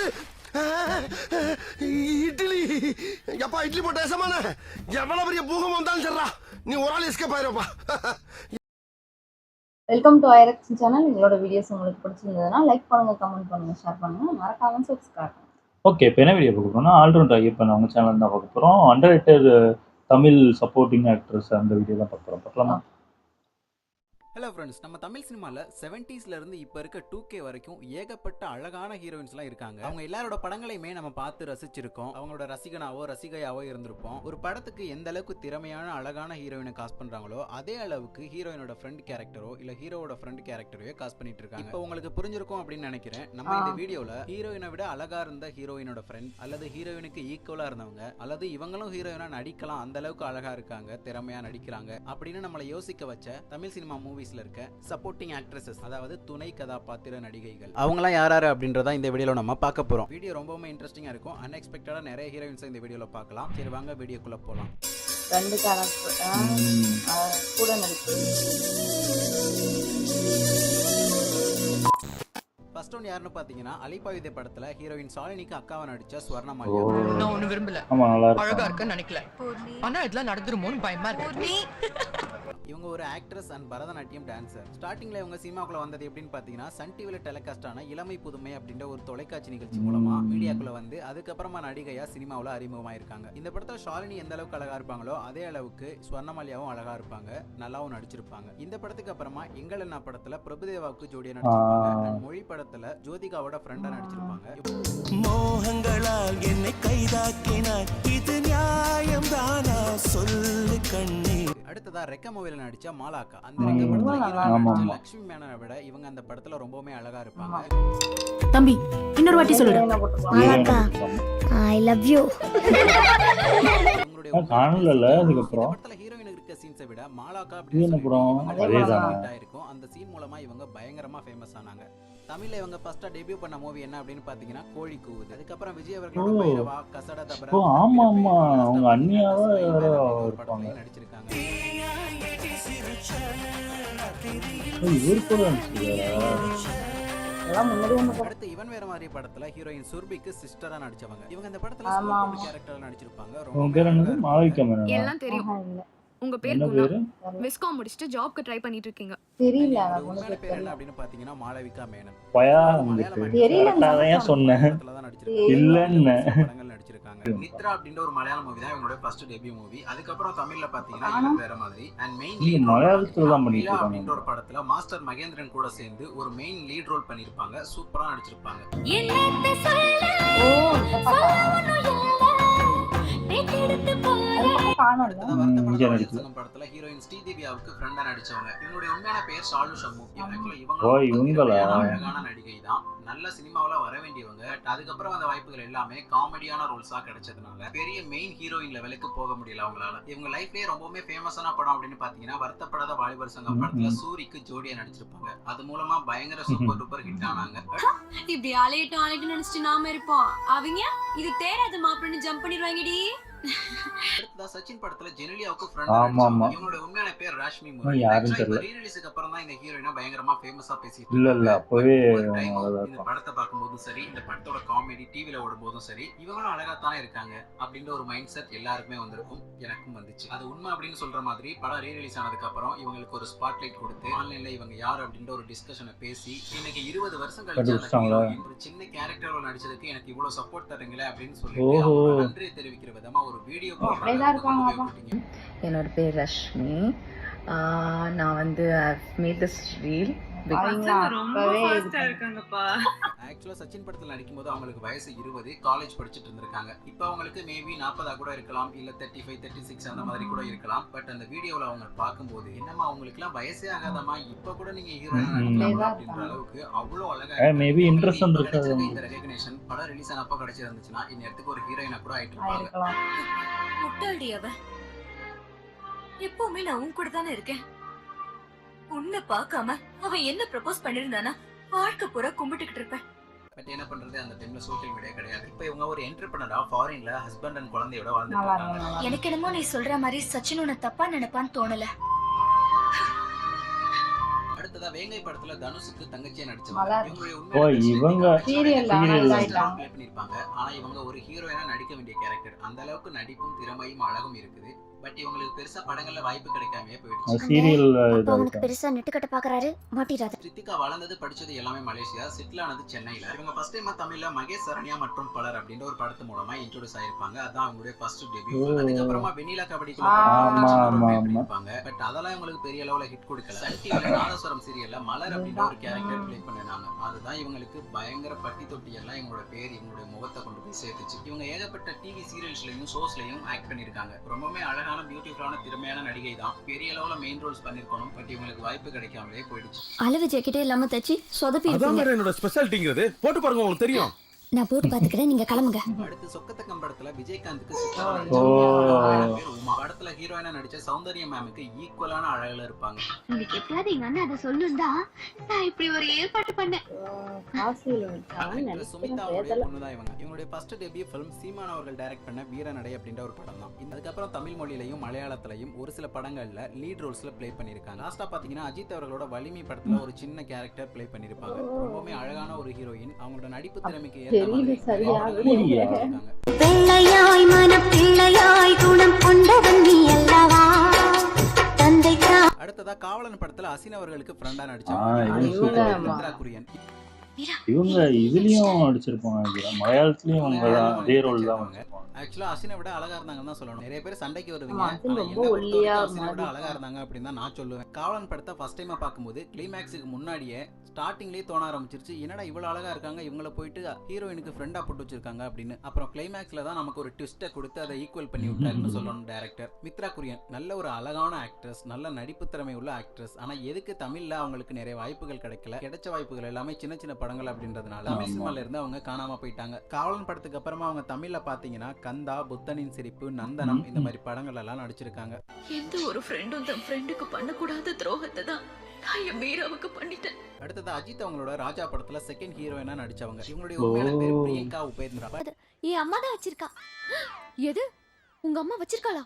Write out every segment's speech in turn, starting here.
என்னது இட்லி? எப்பா இட்லி போட்ட ஏசமான எவ்வளவு பெரிய பூகம் வந்தாலும் சரிடா, நீ ஒரு ஆள் எஸ்கேப் ஆயிருப்பா. வெல்கம் டு ஐரக்ஸ் சேனல். எங்களோட வீடியோஸ் உங்களுக்கு பிடிச்சிருந்ததுன்னா லைக் பண்ணுங்க, கமெண்ட் பண்ணுங்க, ஷேர் பண்ணுங்க, மறக்காம சப்ஸ்கிரைப் பண்ணுங்க. ஓகே, இப்போ என்ன வீடியோ பார்க்க போறோம்னா ஆல்ரவுண்ட் ஐயப்பன் அவங்க சேனல் தான் பார்க்க போகிறோம். அண்டர்ரேட்டட் தமிழ் சப்போர்ட்டிங் ஆக்ட்ரஸ் அந்த வீடியோ தான் பார்க்க போகிறோம். பார்க்கலாமா? ஹலோ ஃப்ரெண்ட்ஸ், நம்ம தமிழ் சினிமாவில் 70s இருந்து இப்போ இருக்க 2K வரைக்கும் ஏகப்பட்ட அழகான ஹீரோயின்ஸ்லாம் இருக்காங்க. அவங்க எல்லாரோட படங்களையுமே நம்ம பார்த்து ரசிச்சிருக்கோம். அவங்களோட ரசிகனாவோ ரசிகையாவோ இருந்திருப்போம். ஒரு படத்துக்கு எந்த அளவுக்கு திறமையான அழகான ஹீரோயினை காஸ்ட் பண்றாங்களோ அதே அளவுக்கு ஹீரோயினோட ஃப்ரெண்ட் கேரக்டரோ இல்ல ஹீரோவோட ஃப்ரெண்ட் கேரக்டரையோ காஸ்ட் பண்ணிட்டு இருக்காங்க. இப்போ உங்களுக்கு புரிஞ்சிருக்கும் அப்படின்னு நினைக்கிறேன். நம்ம இந்த வீடியோல ஹீரோயினை விட அழகா இருந்த ஹீரோயினோட ஃப்ரெண்ட் அல்லது ஹீரோயினுக்கு ஈக்குவலா இருந்தவங்க அல்லது இவங்களும் ஹீரோயினா நடிக்கலாம், அந்த அளவுக்கு அழகா இருக்காங்க, திறமையா நடிக்கிறாங்க அப்படின்னு நம்மளை யோசிக்க வச்ச தமிழ் சினிமா மூவிஸ்ல இருக்க சப்போர்ட்டிங் ஆக்ட்ரஸஸ், அதாவது துணை கதாபாத்திர நடிகைகள், அவங்களாம் யாராரு அப்படின்றத இந்த வீடியோல நம்ம பார்க்க போறோம். வீடியோ ரொம்பவே இன்ட்ரெஸ்டிங்கா இருக்கும். அன்எக்ஸ்பெக்டடா நிறைய ஹீரோயின்ஸ் இந்த வீடியோல பார்க்கலாம். சரி வாங்க வீடியோக்குள்ள போலாம். ரெண்டு கேரக்டர் கூட நடிப்பு. ஃபர்ஸ்ட் ஒன் யாருன்னு பாத்தீங்கன்னா அலிபாயுதே படத்துல ஹீரோயின் சாலினிக்கு அக்காவை நடிச்ச ஸ்வர்ணா மாலியா. நான் ஒண்ணு விரும்பல, ஆமா, நல்லா இருக்கு. அழகா இருக்குன்னு நினைக்கல, ஆனா இதெல்லாம் நடந்துருமோன்னு பயமா இருக்கு. இவங்க ஒரு ஆக்ட்ரஸ் அண்ட் பரதநாட்டியம் டான்சர். ஸ்டார்டிங்ல இவங்க சினிமாக்குள்ள வந்தது எப்படின்னு பாத்தீங்கன்னா சன் டிவில டெலிகாஸ்ட் ஆன இளமை புதுமை அப்படின்ற ஒரு தொலைக்காட்சி நிகழ்ச்சி மூலமா மீடியாக்குள்ள வந்து அதுக்கப்புறமா நடிகையா சினிமாவுல அறிமுகமாயிருக்காங்க. இந்த படத்துல ஷாலினி எந்த அளவுக்கு அழகா இருப்பாங்களோ அதே அளவுக்கு ஸ்வர்ணமாலியாவும் அழகா இருப்பாங்க, நல்லாவும் நடிச்சிருப்பாங்க. இந்த படத்துக்கு அப்புறமா எங்கள் என்ன படத்துல பிரபுதேவாவுக்கு ஜோடியா நடிச்சிருப்பாங்க. மொழி படத்துல ஜோதிகாவோட ஃப்ரெண்டா நடிச்சிருப்பாங்க. மோகங்களால் என்னை கைதாக்கினார், இது நியாயம் தானா சொல்லு கண்ணே. அடுத்ததா ரெக்க மூவில நடிச்ச மாலாக்கா. அந்த ரெக்க படத்துல ஹீரோயின் நடிச்ச லட்சுமி மேனனை விட இவங்க அந்த படத்துல ரொம்பவே அழகா இருப்பாங்க. தம்பி இன்னொரு வாட்டி சொல்லுடா. மாலாக்கா ஐ லவ் யூ. உங்களுடைய காணல அதுக்கு அப்புறம் படத்துல ஹீரோயின் இருக்க சீன்ஸை விட மாலாக்கா அப்படின்னு இருக்கும். அந்த சீன் மூலமா இவங்க பயங்கரமா ஃபேமஸ் ஆனாங்க. தமிழ்ல இவங்க ஃபர்ஸ்டா டெபியூ பண்ண மூவி என்ன அப்படின்னு பாத்தீங்கன்னா கோழி கூவுது. அதுக்கப்புறம் விஜய் அவர்களோட பைரவா, கசட தபரா, ஆமா ஆமா அவங்க அண்ணியாவா இருப்பாங்க, நடிச்சிருக்காங்க. இவர் கூட நடிச்சிருக்காரா? அடுத்து இவன் வேற மாதிரி படத்துல ஹீரோயின் சுர்பிக்கு சிஸ்டரா நடிச்சவங்க. இவங்க இந்த படத்துல ஸ்கூல் கேரக்டர்ல நடிச்சிருப்பாங்க. உங்க பேர் என்னது? மாளவிகா மேனனா? எல்லாம் தெரியும். உங்க பேர் என்ன பேரு? விஸ்காம் முடிச்சிட்டு ஜாப்க்கு ட்ரை பண்ணிட்டு இருக்கீங்க. தெரியல உண்மையான பேர் என்ன அப்படின்னு பாத்தீங்கன்னா மாளவிகா மேனன். பயா தெரியல சொன்னேன் இல்லன்னு. படங்கள் நடிச்சிருக்காங்க. நித்ரா அப்படின்ற ஒரு மலையாள மூவி தான் இவங்களோட ஃபர்ஸ்ட் டெபியூ மூவி. அதுக்கப்புறம் தமிழ்ல பாத்தீங்கன்னா இவன் வேற மாதிரி அண்ட் மெயின் லீட் மலையாளத்துல தான் பண்ணிட்டு இருக்காங்க. அப்படின்ற ஒரு படத்துல மாஸ்டர் மகேந்திரன் கூட சேர்ந்து ஒரு மெயின் லீட் ரோல் பண்ணிருப்பாங்க. சூப்பரா நடிச்சிருப்பாங்க. படத்துல ஹீரோயின் ஸ்ரீதேவியாவுக்கு ஃப்ரெண்டா நடிச்சவங்க. இவங்களுடைய உண்மையான பேர் ஷாலு ஷம்மு. அழகான நடிகை தான், நல்ல சினிமாவில வர வேண்டியவங்க. அதுக்கப்புறம் அந்த வாய்ப்புகள் எல்லாமே காமெடியான ரோல்ஸா கிடைச்சதுனால பெரிய மெயின் ஹீரோயின் லெவலுக்கு போக முடியல அவங்களால. இவங்க லைஃப்லயே ரொம்பவே ஃபேமஸான படம் அப்படின்னு பாத்தீங்கன்னா வருத்தப்படாத வாலிபர் சங்கம் படத்துல சூரிக்கு ஜோடியா நடிச்சிருப்பாங்க. அது மூலமா பயங்கர சூப்பர் டூப்பர் ஹிட் ஆனாங்க. இப்படி அலையிட்டு நினைச்சிட்டு நாம இருப்போம், அவங்க இது தேராது மாப்பிள்ளை ஜம்ப் பண்ணிடுவாங்கடி. அடுத்ததா சச்சின் படத்துல ஜெனிலியாவுக்கு ஃப்ரெண்ட் நடிச்சாங்க. இவங்களோட உண்மையான பேர் ராஷ்மி முரளி. ரீரிலீஸ்க்கு அப்புறம் தான் இந்த ஹீரோயினா பயங்கரமா ஃபேமஸா பேசிட்டு இல்ல அப்பவே இந்த படத்தை பார்க்கும்போதும் சரி, இந்த படத்தோட காமெடி டிவில ஓடும்போதும் சரி, இவங்களும் அழகா தானே இருக்காங்க அப்படின்ற ஒரு மைண்ட் செட் எல்லாருக்குமே வந்திருக்கும், எனக்கும் வந்துச்சு. அது உண்மை அப்படின்னு சொல்ற மாதிரி படம் ரீரிலீஸ் ஆனதுக்கு அப்புறம் இவங்களுக்கு ஒரு ஸ்பாட்லைட் கொடுத்து ஆன்லைன்ல இவங்க யார் அப்படின்ற ஒரு டிஸ்கஷனை பேசி இன்னைக்கு 20 வருஷம் கழிச்சு ஒரு சின்ன கேரக்டர்ல நடிச்சதுக்கு எனக்கு இவ்வளவு சப்போர்ட் தரீங்களே அப்படின்னு சொல்லி நன்றி தெரிவிக்கிற விதமா ஒரு வீடியோ போடுறாங்க. என்னோட பேர் ரஷ்மி. நான் வந்து மேட் திஸ் ரீல். ஆக்சுவலா சச்சின் படத்துல நடிக்கும்போது அவங்களுக்கு வயசு 20, காலேஜ் படிச்சுட்டு இருந்திருக்காங்க. இப்போ அவங்களுக்கு மேபி 40 கூட இருக்கலாம், இல்ல 35, 36 அந்த மாதிரி கூட இருக்கலாம். பட் அந்த வீடியோல அவங்க பார்க்கும்போது என்னமா அவங்களுக்கு எல்லாம் வயசே ஆகாதமா, இப்ப கூட நீங்க ஹீரோயின் நடிக்கலாம் அப்படின்ற அளவுக்கு அவ்வளவு அழகா மேபி இன்ட்ரஸ்ட் இருக்காது. இந்த ரெகக்னிஷன் படம் ரிலீஸ் ஆனப்ப கிடைச்சிருந்துச்சுன்னா இந்த இடத்துக்கு ஒரு ஹீரோயினா கூட ஆயிட்டு இருப்பாங்க. முட்டாள்டி அவ. எப்பவுமே நான் உன் கூட தானே இருக்கேன். உன்னை பார்க்காம அவன் என்ன ப்ரப்போஸ் பண்ணிருந்தானா வாழ்க்கை பூரா கும்பிட்டுக்கிட்டு இருப்பேன். பட் என்ன பண்றது, அந்த டைம்ல சோஷியல் மீடியா கிடையாது. இப்போ இவங்க ஒரு என்டர்பிரனரா ஃபாரின்ல ஹஸ்பண்ட் அண்ட் குழந்தையோட வாழ்ந்துட்டு இருக்காங்க. எனக்கு என்னமோ நீ சொல்ற மாதிரி சச்சின் உன்னை தப்பா நினைப்பான்னு தோணல. அடுத்ததா அடுத்ததா வேங்கை படத்துல தனுஷுக்கு தங்கச்சியா மலர். நடிச்சவங்க. ஓ, இவங்க சீரியல்ல serial ஆயிட்டாங்க. ப்ளே பண்ணிருப்பாங்க. ஆனா இவங்க ஒரு ஹீரோயினா நடிக்க வேண்டிய கேரக்டர். அந்த அளவுக்கு நடிப்பும் திறமையும் அழகும் இருக்குது. பட் இவங்களுக்கு பெருசா படங்கள்ல வாய்ப்பு கிடைக்காமயே போயிடுச்சு. சீரியல் அப்ப உனக்கு பெருசா நெட்டுக்கட்ட பாக்குறாரு மாட்டிடாத. ரித்திகா வளர்ந்தது படிச்சது எல்லாமே மலேசியா, செட்டில் ஆனது சென்னையில. இவங்க ஃபர்ஸ்ட் டைம் தமிழ்ல மகேஷ் சரண்யா மற்றும் பலர் அப்படின்ற ஒரு படத்து மூலமா இன்ட்ரோடியூஸ் ஆயிருப்பாங்க. அதான் அவங்களுடைய ஃபர்ஸ்ட் டெபியூ. அதுக்கப்புறமா வெண்ணிலா கபடிக்குள்ள பண்ணிருப்பாங்க. பட் அதெல்லாம் இவங்களுக்கு பெரிய அளவுல ஹிட் கொடுக்கல. சன் டிவில நாதஸ்வரம் சீரியல்ல மலர் அப்படின்ற ஒரு கேரக்டர் ப்ளே பண்ணாங்க. அதுதான் இவங்களுக்கு பயங்கர பட்டி தொட்டி எல்லாம் இவங்களோட பேர், இவங்களுடைய முகத்தை கொண்டு போய் சேர்த்துச்சு. இவங்க ஏகப்பட்ட டிவி சீரியல்ஸ்லயும் ஷோஸ்லயும் ஆக்ட் பண்ணிருக்காங்க. ரொம்பவே அழகான பியூட்டிஃபுல்லான திறமையான நடிகை தான். பெரிய அளவுல மெயின் ரோல்ஸ் பண்ணிருக்கணும். பட் இவங்களுக்கு வாய்ப்பு கிடைக்காமலே போயிடுச்சு. அளவு ஜாக்கெட்டே இல்லாம தச்சு சொதப்பி இருப்பீங்க. என்னோட ஸ்பெஷாலிட்டிங்கிறது போட்டு பாருங்க, உங்களுக்கு தெரியும். நான் போட்டு பாத்துக்கிறேன், நீங்க கிளம்புங்க. அடுத்து சொக்கத்தக்கம் படத்துல விஜயகாந்துக்கு படத்துல ஹீரோயினா நடிச்ச சௌந்தர்யா மேமுக்கு ஈக்குவலான அழகுல இருப்பாங்க. இன்னைக்கு எப்பயாவது எங்க அண்ணன் அதை சொல்லுண்டா நான் இப்படி ஒரு ஏற்பாடு பண்ணேன். சுமிதா பொண்ணுதான் இவங்க. இவங்களுடைய ஃபர்ஸ்ட் டெபியூ ஃபிலிம் சீமான் அவர்கள் டைரக்ட் பண்ண வீரநடை அப்படின்ற ஒரு படம் தான். அதுக்கப்புறம் தமிழ் மொழியிலையும் மலையாளத்திலையும் ஒரு சில படங்கள்ல லீட் ரோல்ஸ்ல ப்ளே பண்ணிருக்காங்க. லாஸ்டா பாத்தீங்கன்னா அஜித் அவர்களோட வலிமை படத்துல ஒரு சின்ன கேரக்டர் ப்ளே பண்ணிருப்பாங்க. ரொம்பவே அழகான ஒரு ஹீரோயின். அவங்களோட நடிப்பு திறமைக்கு ஏற்ற பிள்ளையாய் மன பிள்ளையாய் குணம் கொண்டவன் நீ அல்லவா தந்தை. அடுத்ததா காவலன் படத்துல அசின் அவர்களுக்கு ஃப்ரெண்டா நடிச்சாங்க. குரியன் இவங்க இதுலயும் நடிச்சிருப்பாங்க. மலையாளத்துலயும் இவங்க தான் அதே ரோல் தான். ஆக்சுவலா அசினை விட அழகா இருந்தாங்கன்னு தான் சொல்லணும். நிறைய பேர் சண்டைக்கு வருவீங்க. அசினை விட அழகா இருந்தாங்க அப்படின்னு தான் நான் சொல்லுவேன். காவலன் படத்தை ஃபர்ஸ்ட் டைமா பார்க்கும்போது கிளைமேக்ஸுக்கு முன்னாடியே ஸ்டார்டிங்லேயே தோண ஆரம்பிச்சிருச்சு, என்னடா இவ்வளவு அழகா இருக்காங்க, இவங்களை போயிட்டு ஹீரோயினுக்கு ஃப்ரெண்டா போட்டு வச்சிருக்காங்க அப்படின்னு. அப்புறம் கிளைமேக்ஸ்ல தான் நமக்கு ஒரு ட்விஸ்ட்டை கொடுத்து அதை ஈக்குவல் பண்ணி விட்டாருன்னு சொல்லணும் டைரக்டர். மித்ரா குரியன் நல்ல ஒரு அழகான ஆக்ட்ரஸ், நல்ல நடிப்பு திறமை உள்ள ஆக்ட்ரஸ். ஆனா எதுக்கு தமிழ்ல அவங்களுக்கு நிறைய வாய்ப்புகள் கிடைக்கல, கிடைச்ச வாய்ப்புகள் எல்லாமே சின்ன சின்ன படங்கள் அப்படின்றதுனால தமிழ் சினிமால இருந்து அவங்க காணாம போயிட்டாங்க. காவலன் படத்துக்கு அப்புறமா அவங்க தமிழ்ல பாத்தீங்கன்னா கந்தா, புத்தனின் சிரிப்பு, நந்தனம் இந்த மாதிரி படங்கள் எல்லாம் நடிச்சிருக்காங்க. எந்த ஒரு ஃப்ரெண்டும் தன் ஃப்ரெண்டுக்கு பண்ணக்கூடாத துரோகத்தை தான் நான் என் மீராவுக்கு பண்ணிட்டேன். அடுத்தது அஜித் அவங்களோட ராஜா படத்துல செகண்ட் ஹீரோயினா நடிச்சவங்க. இவங்களுடைய உண்மையான பேர் பிரியங்கா உபேந்திரா. என் அம்மா தான் வச்சிருக்கா. எது உங்க அம்மா வச்சிருக்காளா?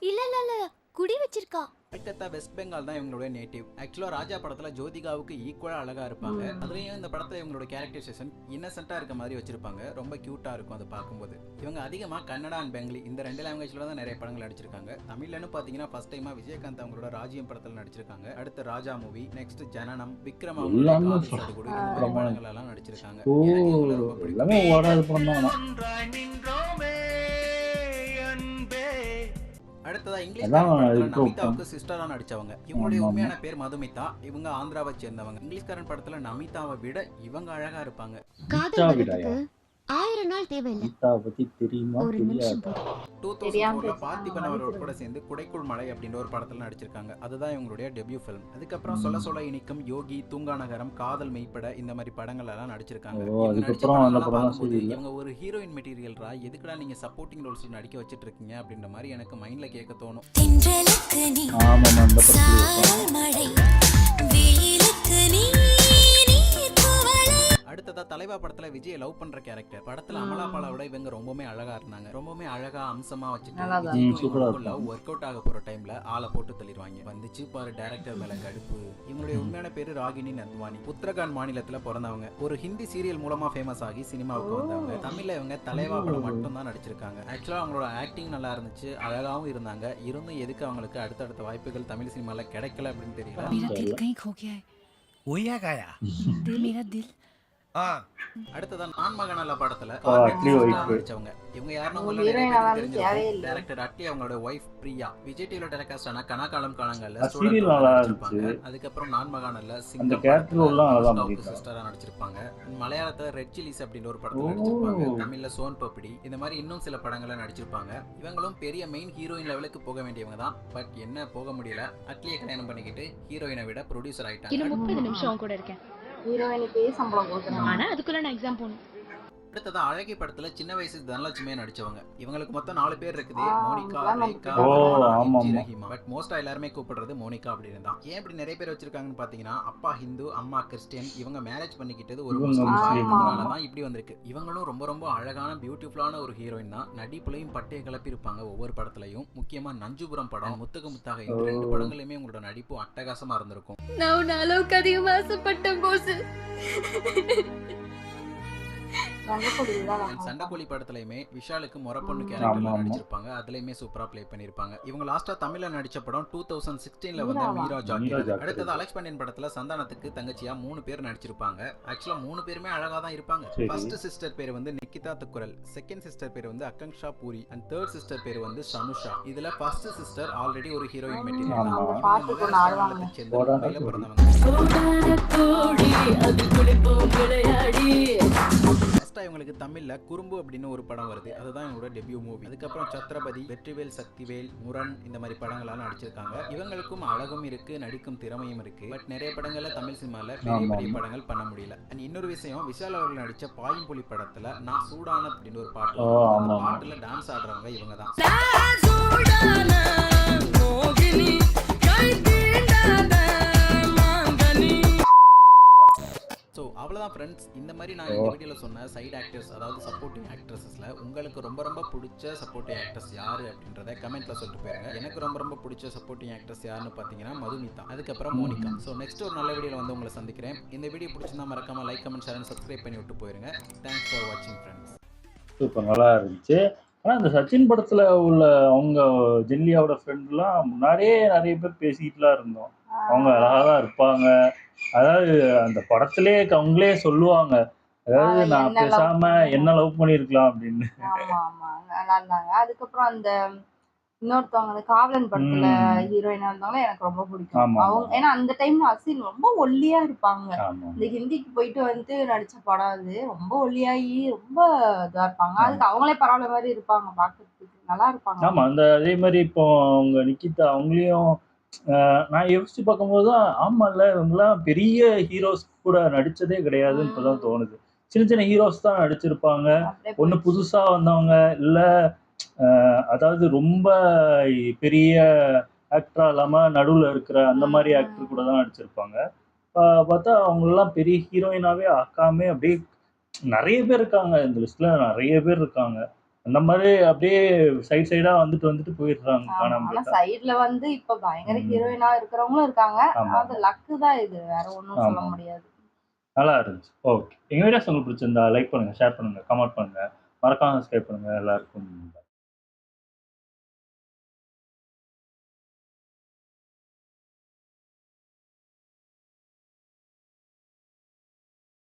இல்ல இல்ல இல்ல குடி வச்சிருக்கா. கல்கத்தா வெஸ்ட் பெங்கால் தான் இவங்களுடைய நேட்டிவ். ஆக்சுவலா ராஜா படத்துல ஜோதிகாவுக்கு ஈக்குவலா அழகா இருப்பாங்க. அதுலயும் இந்த படத்துல இவங்களோட கேரக்டரைசேஷன் இன்னசென்ட்டா இருக்க மாதிரி வச்சிருப்பாங்க. ரொம்ப கியூட்டா இருக்கும் அதை பார்க்கும்போது. இவங்க அதிகமா கன்னடா அண்ட் பெங்காலி இந்த ரெண்டு லாங்குவேஜ்ல தான் நிறைய படங்கள் நடிச்சிருக்காங்க. தமிழ்லன்னு பாத்தீங்கன்னா ஃபர்ஸ்ட் டைமா விஜயகாந்த் அவங்களோட ராஜ்யம் படத்துல நடிச்சிருக்காங்க. அடுத்து ராஜா மூவி, நெக்ஸ்ட் ஜனனம், விக்ரம் அவங்களோட படங்கள் எல்லாம் நடிச்சிருக்காங்க. எனக்கு இவங்களை ரொம்ப பிடிக்கும். அடுத்ததா இங்கிலீஷ் நமிதாவுக்கு சிஸ்டரா நடிச்சவங்க. இவங்களுடைய உண்மையான பேர் மதுமிதா. இவங்க ஆந்திராவை சேர்ந்தவங்க. இங்கிலீஷ்காரன் படத்துல நமிதாவை விட இவங்க அழகா இருப்பாங்க. 1000 நாள் தேவையில்லை. 2004 பார்த்திபன் அவரோட கூட சேர்ந்து குடைக்குள் மலை அப்படின்ற ஒரு படத்துல நடிச்சிருக்காங்க. அதுதான் இவங்களுடைய டெபியூ ஃபிலிம். அதுக்கப்புறம் சொல்ல சொல்ல இனிக்கும், யோகி, தூங்கா நகரம், காதல் மெய்ப்பட இந்த மாதிரி படங்கள் எல்லாம் நடிச்சிருக்காங்க. இவங்க ஒரு ஹீரோயின் மெட்டீரியல்ரா, எதுக்குடா நீங்க சப்போர்ட்டிங் ரோல்ஸ் நடிக்க வச்சிட்டு இருக்கீங்க அப்படின்ற மாதிரி எனக்கு மைண்ட்ல கேட்க தோணும். அடுத்ததா தலைவா படத்துல விஜய் லவ் பண்ற கேரக்டர். படத்துல அமலா பாலாவோட இவங்க ரொம்பவே அழகா இருந்தாங்க. ரொம்பவே அழகா அம்சமா வச்சுட்டு லவ் ஒர்க் அவுட் ஆக போற டைம்ல ஆளை போட்டு தள்ளிடுவாங்க. வந்துச்சு பாரு டைரக்டர் மேல கடுப்பு. இவங்களுடைய உண்மையான பேரு ராகினி நத்வானி. உத்தரகாண்ட் மாநிலத்துல பிறந்தவங்க. ஒரு ஹிந்தி சீரியல் மூலமா ஃபேமஸ் ஆகி சினிமாவுக்கு வந்தவங்க. தமிழ்ல இவங்க தலைவா படம் மட்டும் தான் நடிச்சிருக்காங்க. ஆக்சுவலா அவங்களோட ஆக்டிங் நல்லா இருந்துச்சு, அழகாவும் இருந்தாங்க. இருந்தும் எதுக்கு அவங்களுக்கு அடுத்தடுத்த வாய்ப்புகள் தமிழ் சினிமால கிடைக்கல அப்படின்னு தெரியல. அடுத்ததா நான் மகனால படத்துல நடிச்சவங்க. இவங்க யாருன்னு டைரக்டர் அட்லி அவங்களோட வைஃப் பிரியா. விஜய் டிவில டெலிகாஸ்ட் ஆன கனாகாலம் காலங்கள்ல அதுக்கப்புறம் நான் மகனால சிஸ்டரா நடிச்சிருப்பாங்க. மலையாளத்துல ரெட் சில்லிஸ் அப்படின்ற ஒரு படத்துல நடிச்சிருப்பாங்க. தமிழ்ல சோன் பப்படி இந்த மாதிரி இன்னும் சில படங்கள்ல நடிச்சிருப்பாங்க. இவங்களும் பெரிய மெயின் ஹீரோயின் லெவலுக்கு போக வேண்டியவங்க தான். பட் என்ன போக முடியல, அட்லியை கல்யாணம் பண்ணிக்கிட்டு ஹீரோயினை விட ப்ரொடியூசர் ஆயிட்டாங்க. ஹீரோயினுக்கு சம்பளம் கொடுக்குறாங்க. ஆனா அதுக்குள்ள நான் எக்ஸாம் போகணும். அடுத்ததா அழகி படத்துல சின்ன வயசு தனலட்சுமியா நடிச்சவங்க. இவங்களுக்கு மொத்தம் 4 பேர் இருக்குது. ஆ, மோனிகா, இதெல்லாம் ரேகா, ஓ, ரஹானா, ஆமா, எம்ஜி, ஆமா. ரஹீமா. பட் மோஸ்டா எல்லாருமே கூப்பிடுறது மோனிகா அப்படின்னு தான். ஏன் இப்படி நிறைய பேர் வச்சிருக்காங்கன்னு பாத்தீங்கன்னா, அப்பா ஹிந்து, அம்மா கிறிஸ்டியன். இவங்க மேரேஜ் பண்ணிக்கிட்டது ஒரு இவங்க முஸ்லீம் பாய். முஸ்லீம். அதனால தான் இப்படி வந்திருக்கு. இவங்களும் ரொம்ப ரொம்ப அழகான பியூட்டிஃபுல்லான ஒரு ஹீரோயின் தான். நடிப்புலையும் பட்டையை கிளப்பி இருப்பாங்க ஒவ்வொரு படத்துலயும். முக்கியமா நஞ்சுபுரம் படம், முத்துக்கு முத்தாக இந்த 2 படங்களுமே உங்களோட நடிப்பு அட்டகாசமா இருந்திருக்கும். நான் உன்னை அளவுக்கு அதிகமா ஆசைப்பட்டேன் போஸ். சண்டைக்கோழி படத்துலயுமே விஷாலுக்கு முறை பொண்ணு ஆமா, கேரக்டர்ல ஆமா. நடிச்சிருப்பாங்க. அதுலயுமே சூப்பரா ப்ளே பண்ணிருப்பாங்க. இவங்க லாஸ்டா தமிழ்ல நடிச்ச படம் 2016ல வந்து மீராவா? மீரா மீரா ஜாக்கி. ஜாக்கி. அடுத்தது அலெக்ஸ் பாண்டியன் படத்துல சந்தானத்துக்கு தங்கச்சியா 3 பேர் நடிச்சிருப்பாங்க. ஆக்சுவலா 3 பேருமே அழகா தான் இருப்பாங்க. சரி. ஃபர்ஸ்ட் சிஸ்டர் பேர் வந்து நிக்கிதா துக்குரல், செகண்ட் சிஸ்டர் பேர் வந்து அக்கங்ஷா பூரி அண்ட் தேர்ட் சிஸ்டர் பேர் வந்து சனுஷா. இதுல ஃபர்ஸ்ட் சிஸ்டர் ஆல்ரெடி ஒரு ஹீரோயின் மெட்டீரியல் ஆமா. தான். பாட்டுக்கு இவங்க ஒண்ணு ஆடுவாங்க. மலையாளத்தை சேர்ந்த போடாத மும்பைல கோடி. பிறந்தவங்க. ஃபர்ஸ்டா இவங்களுக்கு தமிழ்ல குறும்பு அப்படின்னு ஒரு படம் வருது. அதுதான் இவங்களோட டெபியூ மூவி. அதுக்கப்புறம் சத்ரபதி, வெற்றிவேல், சக்திவேல், முரண் இந்த மாதிரி படங்கள்லாம் நடிச்சிருக்காங்க. இவங்களுக்கும் அழகும் இருக்கு, நடிக்கும் திறமையும் இருக்கு. பட் நிறைய படங்கள்ல தமிழ் சினிமால பெரிய ஆமா, பெரிய ஆமா. படங்கள் பண்ண முடியல. அண்ட் இன்னொரு விஷயம், விஷால் அவர்கள் நடிச்ச பாயும்புலி படத்துல நான் சூடான அப்படின்னு ஒரு பாட்டு ஓ, வரும். ஆமா, அந்த ஆமா. பாட்டுல டான்ஸ் ஆடுறவங்க இவங்க தான். ஸோ அவ்வளோதான் ஃப்ரெண்ட்ஸ். இந்த மாதிரி நான் இந்த வீடியோவில் சொன்ன சைடு ஆக்டர்ஸ், அதாவது சப்போர்ட்டிங் ஆக்ட்ரஸஸ்ல உங்களுக்கு ரொம்ப ரொம்ப பிடிச்ச சப்போர்ட்டிங் ஆக்டர்ஸ் யாரு அப்படின்றத கமெண்ட்ல சொல்லிட்டு போயிருங்க. எனக்கு ரொம்ப ரொம்ப பிடிச்ச சப்போர்ட்டிங் ஆக்டர்ஸ் யாருன்னு பார்த்தீங்கன்னா மதுமிதா, அதுக்கப்புறம் மோனிகா. ஸோ நெக்ஸ்ட் ஒரு நல்ல வீடியோவில் வந்து உங்களை சந்திக்கிறேன். இந்த வீடியோ பிடிச்சிருந்தா மறக்காம லைக், கமெண்ட், ஷேர், சப்ஸ்கிரைப் பண்ணி விட்டு போயிருங்க. தேங்க்ஸ் ஃபார் வாட்சிங் ஃப்ரெண்ட்ஸ். சூப்பர், நல்லா இருந்துச்சு. ஆனா இந்த சச்சின் படத்துல உள்ள அவங்க ஜென்லியாவோட ஃப்ரெண்ட்லாம் முன்னாடியே நிறைய பேர் பேசிக்கிட்டுலாம் இருந்தோம். அவங்க அழகா தான் இருப்பாங்க. அதாவது அந்த படத்திலே அவங்களே சொல்லுவாங்க, அதாவது நான் என்ன love பேசாம பண்ணணும். என்ன லவ் பண்ணியிருக்கலாம் அப்படின்னு. ஆமா ஆமா நல்லா இருந்தாங்க. அதுக்கப்புறம் அந்த இன்னொருத்தவங்க அந்த காவலன் படத்துல ம். ஹீரோயினா இருந்தாலும் எனக்கு ரொம்ப பிடிக்கும். ஆமா, அவங்க ஆமா. ஏன்னா அந்த டைம்ல அசின் ரொம்ப ஒல்லியா இருப்பாங்க. ஆமா, இந்த ஹிந்திக்கு போயிட்டு வந்து நடிச்ச படம் அது. ரொம்ப ஒல்லியாகி ரொம்ப இதா இருப்பாங்க. ஆமா. அதுக்கு அவங்களே பரவாயில்ல மாதிரி இருப்பாங்க பாக்குறதுக்கு. நல்லா இருப்பாங்க. ஆமா. அந்த அதே மாதிரி இப்போ அவங்க நிக்கிதா அவங்களையும் நான் யோசிச்சு பார்க்கும்போது தான், ஆமால்ல இவங்கலாம் பெரிய ஹீரோஸ் கூட நடிச்சதே கிடையாதுன்னு இப்பதான் தோணுது. சின்ன சின்ன ஹீரோஸ் தான் நடிச்சிருப்பாங்க. அப்படியே ஒண்ணு போயிடுச்சு. புதுசா வந்தவங்க, இல்ல அதாவது ரொம்ப பெரிய ஆக்டரா இல்லாம நடுவுல இருக்கிற அந்த மாரி ஆக்டர் கூட தான் நடிச்சிருப்பாங்க. பார்த்தா அவங்களலாம் பெரிய ஹீரோயினாவே ஆக்காம அப்படியே நெறைய பேர் இருக்காங்க. இந்த லிஸ்ட்ல நெறைய பேர் இருக்காங்க. அந்த மாரி அப்படியே சைடு சைடா வந்துட்டு வந்துட்டு போயிடுறாங்க ஆமா. காணாம ஆனா போயிட்டா. சைடுல வந்து இப்ப பயங்கர ம். ஹீரோயினா இருக்கிறவங்களும் இருக்காங்க. ஆமா. அது லக்கு தான் இது. வேற ஒண்ணும் சொல்ல ஆமா. முடியாது. நல்லா இருந்துச்சு. ஓகே. எங்க வீடியோஸ் உங்களுக்கு பிடிச்சிருந்தா லைக் பண்ணுங்க, ஷேர் பண்ணுங்க, கமெண்ட் பண்ணுங்க. மறக்காம சப்ஸ்கிரைப் பண்ணுங்க. எல்லாருக்கும்